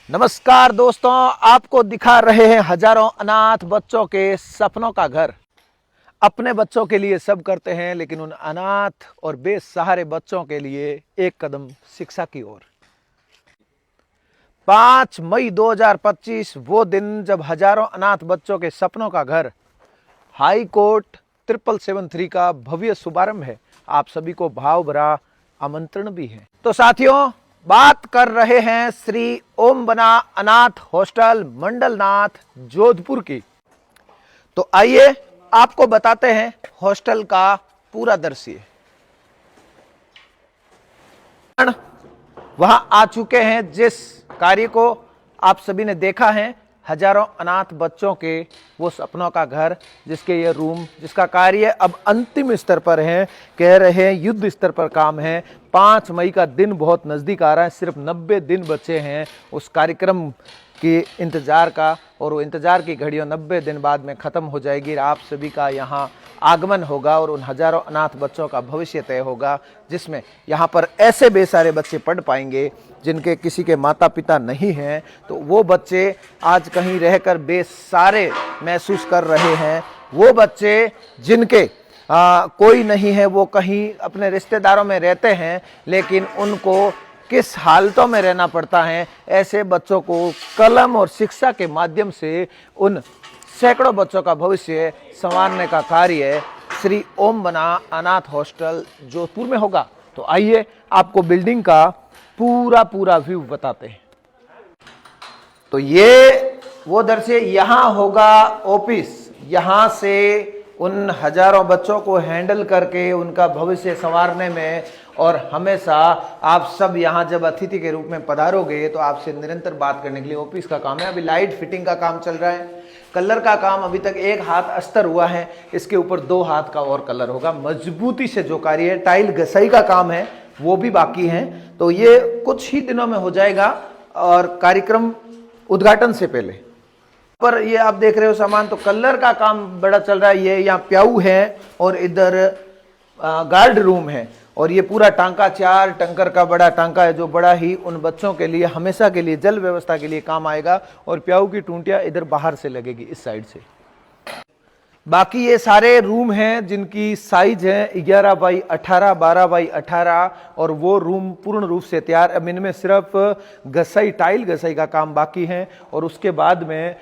नमस्कार दोस्तों, आपको दिखा रहे हैं हजारों अनाथ बच्चों के सपनों का घर। अपने बच्चों के लिए सब करते हैं, लेकिन उन अनाथ और बेसहारे बच्चों के लिए एक कदम शिक्षा की ओर। 5 मई 2025 वो दिन जब हजारों अनाथ बच्चों के सपनों का घर हाई कोर्ट 7773 का भव्य शुभारंभ है। आप सभी को भाव भरा आमंत्रण भी है। तो साथियों, बात कर रहे हैं श्री ओम बना अनाथ हॉस्टल मंडलनाथ जोधपुर की। तो आइए आपको बताते हैं हॉस्टल का पूरा दृश्य। वहां आ चुके हैं, जिस कार्य को आप सभी ने देखा है, हजारों अनाथ बच्चों के वो सपनों का घर, जिसके ये रूम, जिसका कार्य अब अंतिम स्तर पर है, कह रहे हैं युद्ध स्तर पर काम है। 5 मई का दिन बहुत नज़दीक आ रहा है, सिर्फ 90 दिन बचे हैं उस कार्यक्रम के इंतज़ार का, और वो इंतज़ार की घड़ियों 90 दिन बाद में ख़त्म हो जाएगी। आप सभी का यहाँ आगमन होगा और उन हजारों अनाथ बच्चों का भविष्य तय होगा, जिसमें यहाँ पर ऐसे बेसारे बच्चे पढ़ पाएंगे जिनके किसी के माता पिता नहीं हैं। तो वो बच्चे आज कहीं रहकर बेसारे महसूस कर रहे हैं। वो बच्चे जिनके कोई नहीं है, वो कहीं अपने रिश्तेदारों में रहते हैं, लेकिन उनको किस हालतों में रहना पड़ता है, ऐसे बच्चों को कलम और शिक्षा के माध्यम से उन सैकड़ों बच्चों का भविष्य संवारने का कार्य श्री ओम बना अनाथ हॉस्टल जोधपुर में होगा। तो आइए आपको बिल्डिंग का पूरा व्यू बताते हैं। तो ये वो दृश्य, यहाँ होगा ऑफिस। यहाँ से उन हजारों बच्चों को हैंडल करके उनका भविष्य संवारने में, और हमेशा आप सब यहाँ जब अतिथि के रूप में पधारोगे तो आपसे निरंतर बात करने के लिए ऑफिस का काम है। अभी लाइट फिटिंग का काम चल रहा है, कलर का काम अभी तक 1 हाथ अस्तर हुआ है, इसके ऊपर 2 हाथ का और कलर होगा। मजबूती से जो कार्य है, टाइल घसाई का काम है, वो भी बाकी है। तो ये कुछ ही दिनों में हो जाएगा, और कार्यक्रम उद्घाटन से पहले पर ये आप देख रहे हो सामान, तो कलर का काम बड़ा चल रहा है। ये यहाँ प्याऊ है और इधर गार्ड रूम है, और ये पूरा टांका 4 टंकर का बड़ा टांका है, जो बड़ा ही उन बच्चों के लिए हमेशा के लिए जल व्यवस्था के लिए काम आएगा। और प्याऊ की टूंटियां इधर बाहर से लगेगी, इस साइड से। बाकी ये सारे रूम हैं जिनकी साइज है 11 बाई 18, 12 बाई 18, और वो रूम पूर्ण रूप से तैयार। अब इनमें सिर्फ घसाई, टाइल घसाई का काम बाकी है, और उसके बाद में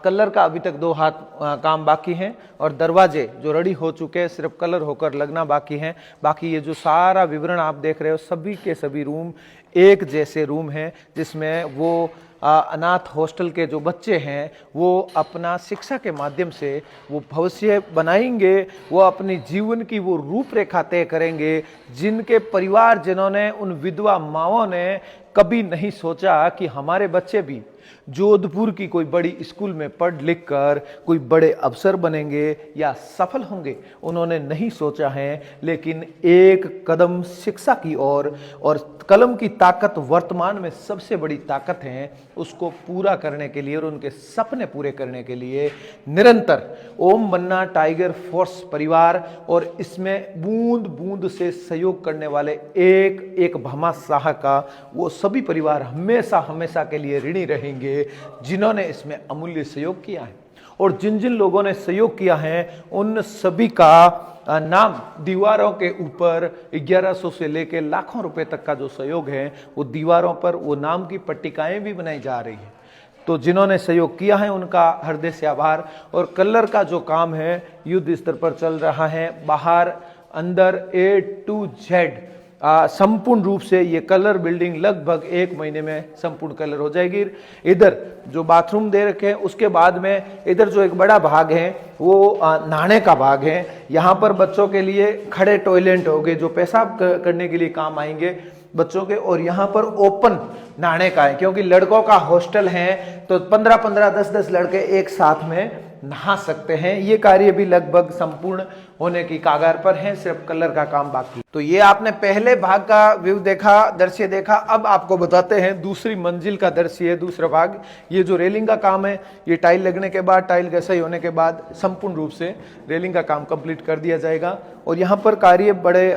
कलर का अभी तक 2 हाथ काम बाकी है, और दरवाजे जो रेडी हो चुके हैं, सिर्फ कलर होकर लगना बाकी है। बाकी ये जो सारा विवरण आप देख रहे हो, सभी के सभी रूम एक जैसे रूम हैं, जिसमें वो अनाथ हॉस्टल के जो बच्चे हैं वो अपना शिक्षा के माध्यम से वो भविष्य बनाएंगे, वो अपनी जीवन की वो रूपरेखा तय करेंगे, जिनके परिवार, जिन्होंने, उन विधवा माँओं ने कभी नहीं सोचा कि हमारे बच्चे भी जोधपुर की कोई बड़ी स्कूल में पढ़ लिख कर कोई बड़े अफसर बनेंगे या सफल होंगे। उन्होंने नहीं सोचा है, लेकिन एक कदम शिक्षा की ओर, और कलम की ताकत वर्तमान में सबसे बड़ी ताकत है, उसको पूरा करने के लिए और उनके सपने पूरे करने के लिए निरंतर ओम बन्ना टाइगर फोर्स परिवार और इसमें बूंद बूंद से सहयोग करने वाले एक भमा शाह का वो सभी परिवार हमेशा के लिए ऋणी रहेंगे, जिन्होंने इसमें अमूल्य सहयोग किया है। और जिन जिन लोगों ने सहयोग किया है, उन सभी का नाम दीवारों के ऊपर 1100 से लेकर लाखों रुपए तक का जो सहयोग है, वो दीवारों पर वो नाम की पट्टिकाएं भी बनाई जा रही हैं। तो जिन्होंने सहयोग किया है उनका हृदय से आभार। और कलर का जो काम है युद्ध स्तर पर चल रहा है, बाहर अंदर A to Z संपूर्ण रूप से ये कलर बिल्डिंग लगभग 1 महीने में संपूर्ण कलर हो जाएगी। इधर जो बाथरूम दे रखे हैं, उसके बाद में इधर जो एक बड़ा भाग है वो नहाने का भाग है। यहाँ पर बच्चों के लिए खड़े टॉयलेट होंगे जो पेशाब करने के लिए काम आएंगे बच्चों के, और यहाँ पर ओपन नहाने का है, क्योंकि लड़कों का हॉस्टल है तो 15-15, 10-10 लड़के एक साथ में नहा सकते हैं। ये कार्य भी लगभग संपूर्ण होने की कागार पर हैं, सिर्फ कलर का काम बाकी। तो ये आपने पहले भाग का व्यू देखा, दृश्य देखा। अब आपको बताते हैं दूसरी मंजिल का दृश्य है, दूसरा भाग। ये जो रेलिंग का काम है, ये टाइल लगने के बाद, टाइल का सही होने के बाद संपूर्ण रूप से रेलिंग का काम कंप्लीट कर दिया जाएगा। और यहाँ पर कार्य बड़े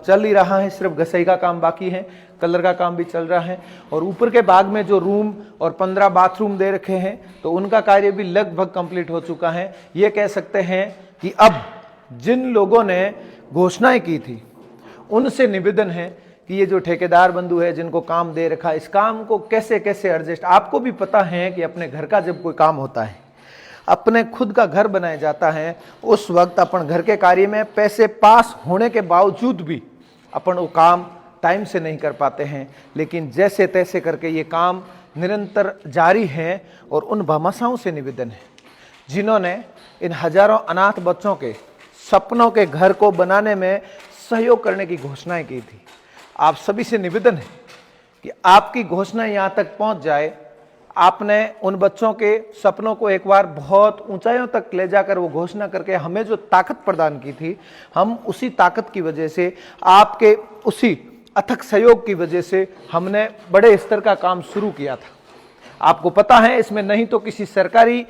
चल ही रहा है, सिर्फ घसाई का काम बाकी है, कलर का काम भी चल रहा है। और ऊपर के भाग में जो रूम और 15 बाथरूम दे रखे हैं, तो उनका कार्य भी लगभग कंप्लीट हो चुका है। ये कह सकते हैं कि अब जिन लोगों ने घोषणाएं की थी, उनसे निवेदन है कि ये जो ठेकेदार बंधु है जिनको काम दे रखा, इस काम को कैसे कैसे एडजस्ट। आपको भी पता है कि अपने घर का जब कोई काम होता है, अपने खुद का घर बनाया जाता है, उस वक्त अपन घर के कार्य में पैसे पास होने के बावजूद भी अपन वो काम टाइम से नहीं कर पाते हैं। लेकिन जैसे तैसे करके ये काम निरंतर जारी है। और उन भामाशाहों से निवेदन है जिन्होंने इन हजारों अनाथ बच्चों के सपनों के घर को बनाने में सहयोग करने की घोषणाएं की थी। आप सभी से निवेदन है कि आपकी घोषणा यहाँ तक पहुँच जाए। आपने उन बच्चों के सपनों को एक बार बहुत ऊंचाइयों तक ले जाकर वो घोषणा करके हमें जो ताकत प्रदान की थी, हम उसी ताकत की वजह से, आपके उसी अथक सहयोग की वजह से हमने बड़े स्तर का काम शुरू किया था। आपको पता है, इसमें नहीं तो किसी सरकारी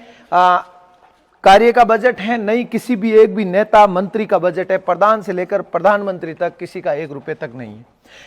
कार्य का बजट है, नहीं किसी भी एक भी नेता मंत्री का बजट है। प्रधान से लेकर प्रधानमंत्री तक किसी का 1 रुपए तक नहीं है।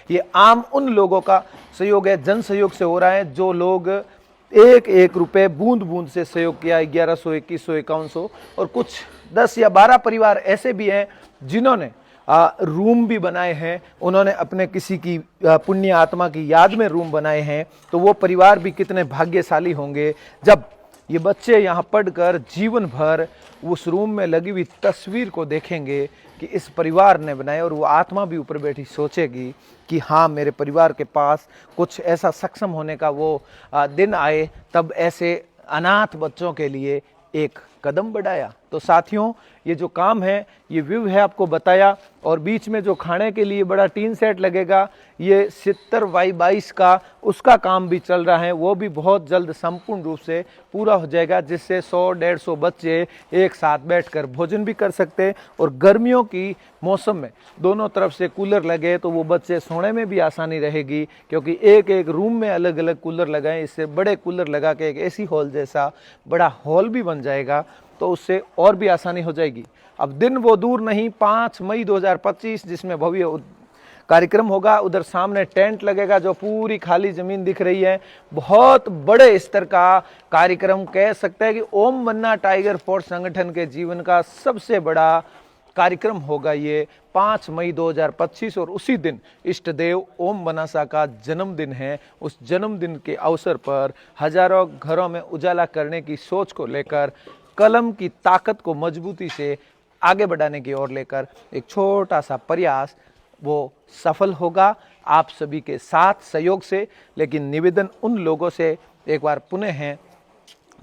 ये आम उन लोगों का सहयोग है, जन सहयोग से हो रहा है, जो लोग एक एक रुपए बूंद बूंद से सहयोग किया। 1100, 2100, 5100 और कुछ 10 या 12 परिवार ऐसे भी हैं जिन्होंने रूम भी बनाए हैं। उन्होंने अपने किसी की पुण्य आत्मा की याद में रूम बनाए हैं। तो वो परिवार भी कितने भाग्यशाली होंगे जब ये बच्चे यहाँ पढ़कर जीवन भर उस रूम में लगी हुई तस्वीर को देखेंगे कि इस परिवार ने बनाए। और वो आत्मा भी ऊपर बैठी सोचेगी कि हाँ, मेरे परिवार के पास कुछ ऐसा सक्षम होने का वो दिन आए, तब ऐसे अनाथ बच्चों के लिए एक कदम बढ़ाया। तो साथियों, ये जो काम है, ये व्यू है आपको बताया। और बीच में जो खाने के लिए बड़ा टीन सेट लगेगा, ये 70x22 का, उसका काम भी चल रहा है। वो भी बहुत जल्द संपूर्ण रूप से पूरा हो जाएगा, जिससे 100-150 बच्चे एक साथ बैठकर भोजन भी कर सकते। और गर्मियों की मौसम में दोनों तरफ से कूलर लगे तो वो बच्चे सोने में भी आसानी रहेगी, क्योंकि एक एक रूम में अलग अलग कूलर लगाएं। इससे बड़े कूलर लगा के एक एसी हॉल जैसा बड़ा हॉल भी बन जाएगा, तो उससे और भी आसानी हो जाएगी। अब दिन वो दूर नहीं, 5 मई 2025 जिसमें भव्य कार्यक्रम होगा। उधर सामने टेंट लगेगा, जो पूरी खाली जमीन दिख रही है। बहुत बड़े स्तर का कार्यक्रम, कह सकते हैं कि ओम बन्ना टाइगर फोर्स संगठन के जीवन का सबसे बड़ा कार्यक्रम होगा ये 5 मई 2025। और उसी दिन इष्ट देव ओम बनासा का जन्मदिन है। उस जन्मदिन के अवसर पर हजारों घरों में उजाला करने की सोच को लेकर, कलम की ताकत को मजबूती से आगे बढ़ाने की ओर लेकर एक छोटा सा प्रयास वो सफल होगा, आप सभी के साथ सहयोग से। लेकिन निवेदन उन लोगों से एक बार पुनः है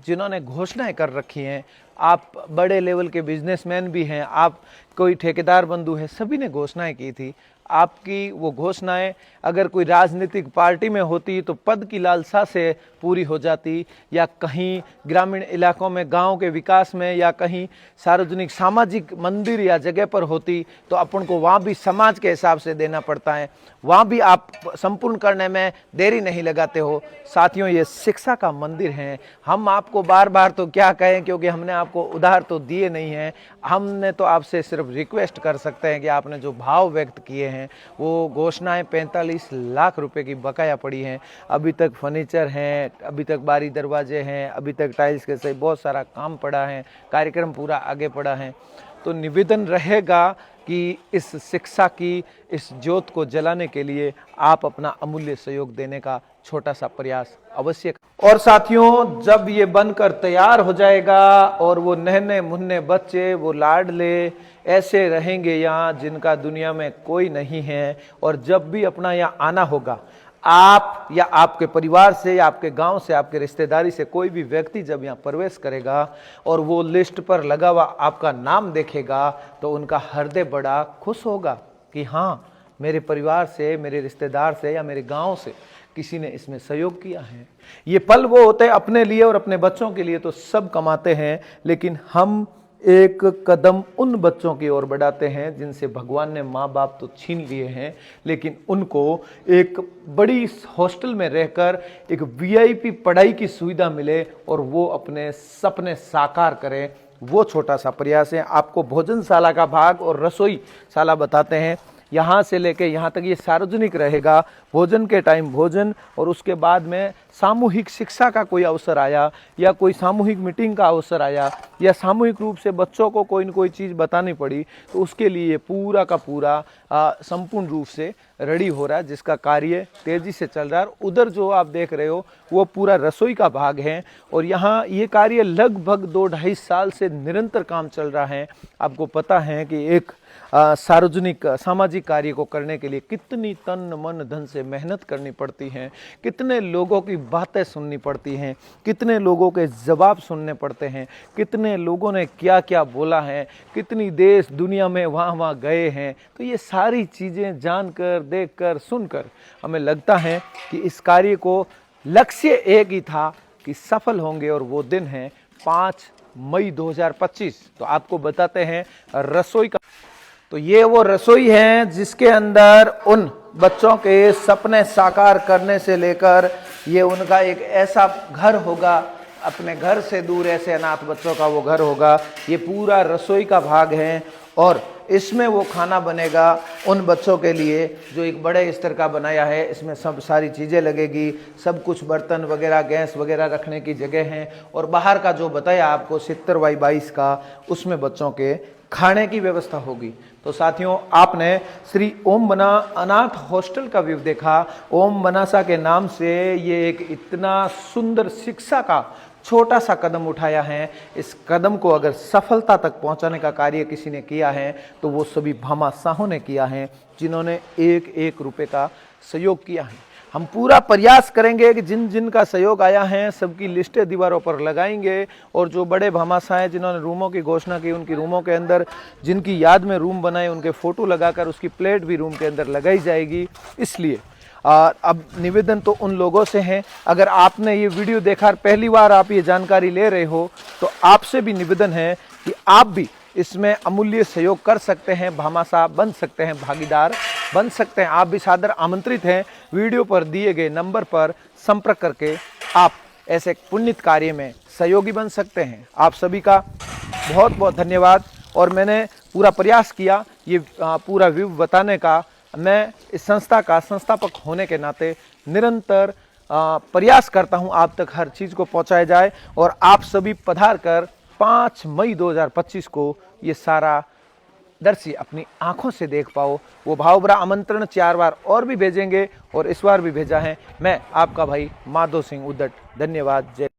जिन्होंने घोषणाएं कर रखी हैं। आप बड़े लेवल के बिजनेसमैन भी हैं, आप कोई ठेकेदार बंधु है, सभी ने घोषणाएं की थी। आपकी वो घोषणाएं अगर कोई राजनीतिक पार्टी में होती तो पद की लालसा से पूरी हो जाती, या कहीं ग्रामीण इलाकों में गांव के विकास में, या कहीं सार्वजनिक सामाजिक मंदिर या जगह पर होती तो अपन को वहाँ भी समाज के हिसाब से देना पड़ता है। वहाँ भी आप संपूर्ण करने में देरी नहीं लगाते हो। साथियों, ये शिक्षा का मंदिर है। हम आपको बार बार तो क्या कहें, क्योंकि हमने आपको उधार तो दिए नहीं हैं। हमने तो आपसे सिर्फ रिक्वेस्ट कर सकते हैं कि आपने जो भाव व्यक्त किए हैं, वो घोषणाएं 45 लाख रुपए की बकाया पड़ी हैं। अभी तक फर्नीचर हैं, अभी तक बारी दरवाजे हैं, अभी तक टाइल्स के सही बहुत सारा काम पड़ा है, कार्यक्रम पूरा आगे पड़ा है। तो निवेदन रहेगा कि इस शिक्षा की इस ज्योत को जलाने के लिए आप अपना अमूल्य सहयोग देने का छोटा सा प्रयास अवश्य। और साथियों, जब ये बनकर तैयार हो जाएगा और वो नन्हे मुन्ने बच्चे, वो लाडले ऐसे रहेंगे यहाँ जिनका दुनिया में कोई नहीं है। और जब भी अपना यहाँ आना होगा, आप या आपके परिवार से या आपके गांव से, आपके रिश्तेदारी से कोई भी व्यक्ति जब यहाँ प्रवेश करेगा और वो लिस्ट पर लगा हुआ आपका नाम देखेगा, तो उनका हृदय बड़ा खुश होगा कि हाँ, मेरे परिवार से, मेरे रिश्तेदार से या मेरे गांव से किसी ने इसमें सहयोग किया है। ये पल वो होते हैं अपने लिए और अपने बच्चों के लिए तो सब कमाते हैं, लेकिन हम एक कदम उन बच्चों की ओर बढ़ाते हैं जिनसे भगवान ने माँ बाप तो छीन लिए हैं, लेकिन उनको एक बड़ी हॉस्टल में रहकर एक वीआईपी पढ़ाई की सुविधा मिले और वो अपने सपने साकार करें। वो छोटा सा प्रयास है। आपको भोजनशाला का भाग और रसोई शाला बताते हैं। यहाँ से लेके यहाँ तक ये सार्वजनिक रहेगा। भोजन के टाइम भोजन, और उसके बाद में सामूहिक शिक्षा का कोई अवसर आया या कोई सामूहिक मीटिंग का अवसर आया या सामूहिक रूप से बच्चों को कोई न कोई चीज़ बतानी पड़ी, तो उसके लिए ये पूरा का पूरा संपूर्ण रूप से रेडी हो रहा है, जिसका कार्य तेज़ी से चल रहा है। उधर जो आप देख रहे हो वो पूरा रसोई का भाग है, और यहाँ ये कार्य लगभग 2-2.5 साल से निरंतर काम चल रहा है। आपको पता है कि एक सार्वजनिक सामाजिक कार्य को करने के लिए कितनी तन मन धन से मेहनत करनी पड़ती है, कितने लोगों की बातें सुननी पड़ती हैं, कितने लोगों के जवाब सुनने पड़ते हैं, कितने लोगों ने क्या क्या बोला है, कितनी देश दुनिया में वहाँ वहाँ गए हैं। तो ये सारी चीज़ें जानकर, देखकर, सुनकर हमें लगता है कि इस कार्य को लक्ष्य एक ही था कि सफल होंगे, और वो दिन है 5 मई 2025। तो आपको बताते हैं रसोई का। तो ये वो रसोई है जिसके अंदर उन बच्चों के सपने साकार करने से लेकर ये उनका एक ऐसा घर होगा, अपने घर से दूर ऐसे अनाथ बच्चों का वो घर होगा। ये पूरा रसोई का भाग है, और इसमें वो खाना बनेगा उन बच्चों के लिए जो एक बड़े स्तर का बनाया है। इसमें सब सारी चीज़ें लगेगी, सब कुछ बर्तन वगैरह, गैस वगैरह रखने की जगह है, और बाहर का जो बताया आपको 70x22 का, उसमें बच्चों के खाने की व्यवस्था होगी। तो साथियों, आपने श्री ओम बना अनाथ हॉस्टल का व्यू देखा। ओम बनासा के नाम से ये एक इतना सुंदर शिक्षा का छोटा सा कदम उठाया है। इस कदम को अगर सफलता तक पहुंचाने का कार्य किसी ने किया है तो वो सभी भामाशाहों ने किया है, जिन्होंने 1-1 रुपए का सहयोग किया है। हम पूरा प्रयास करेंगे कि जिन जिन का सहयोग आया है सबकी लिस्टें दीवारों पर लगाएंगे, और जो बड़े भामाशाह हैं जिन्होंने रूमों की घोषणा की, उनकी रूमों के अंदर जिनकी याद में रूम बनाए उनके फोटो लगाकर उसकी प्लेट भी रूम के अंदर लगाई जाएगी। इसलिए अब निवेदन तो उन लोगों से है, अगर आपने ये वीडियो देखा और पहली बार आप ये जानकारी ले रहे हो तो आपसे भी निवेदन है कि आप भी इसमें अमूल्य सहयोग कर सकते हैं, भामाशाह बन सकते हैं, भागीदार बन सकते हैं। आप भी सादर आमंत्रित हैं। वीडियो पर दिए गए नंबर पर संपर्क करके आप ऐसे पुण्य कार्य में सहयोगी बन सकते हैं। आप सभी का बहुत बहुत धन्यवाद। और मैंने पूरा प्रयास किया ये पूरा व्यू बताने का। मैं इस संस्था का संस्थापक होने के नाते निरंतर प्रयास करता हूं आप तक हर चीज़ को पहुंचाया जाए, और आप सभी पधार कर 5 मई 2025 को ये सारा दृश्य अपनी आंखों से देख पाओ। वो भावभरा आमंत्रण 4 बार और भी भेजेंगे, और इस बार भी भेजा है। मैं आपका भाई माधो सिंह उद्दट। धन्यवाद। जय